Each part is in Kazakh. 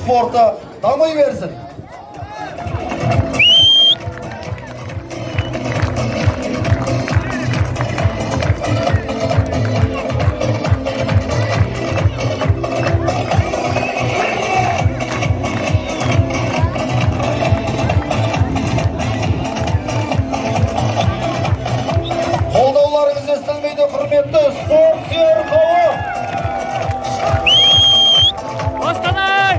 спорты дамый берсін. Қолдауларыңыз естілмейді, құрметті спорт сүйер қауым. Қостанай!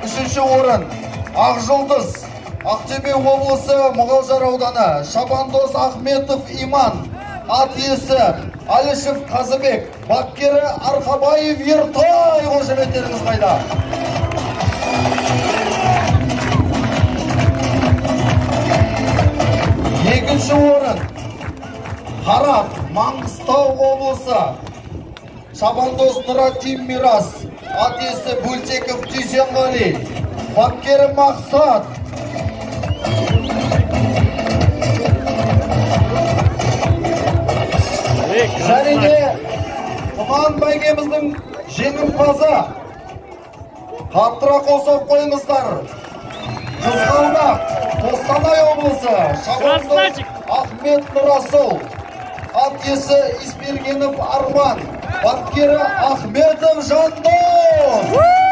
Үшінші орын Ақжұлдыз, Ақтөбе облысы Мұғалжар ауданы, Шабандоз Ахметов Иман, ат иесі Әлішев Қазыбек, бапкері Арқабаев Ертай. Қошеметтеріңіз қайда? Екінші орын Қарап, Маңғыстау облысы, Шабандоз Нұратим Мирас, ат иесі Бөлтеков Дүйсенғали, бапкері Мақсат. Және де Құман бәйгеміздің жеңімпазы. Қаттырақ қосып қойыңыздар. Қызғалдақ, Қостанай облысы, Шабандоз Ахмет Нұрасыл, ат иесі Испергенов Арман, бапкері Ахметов Жандос.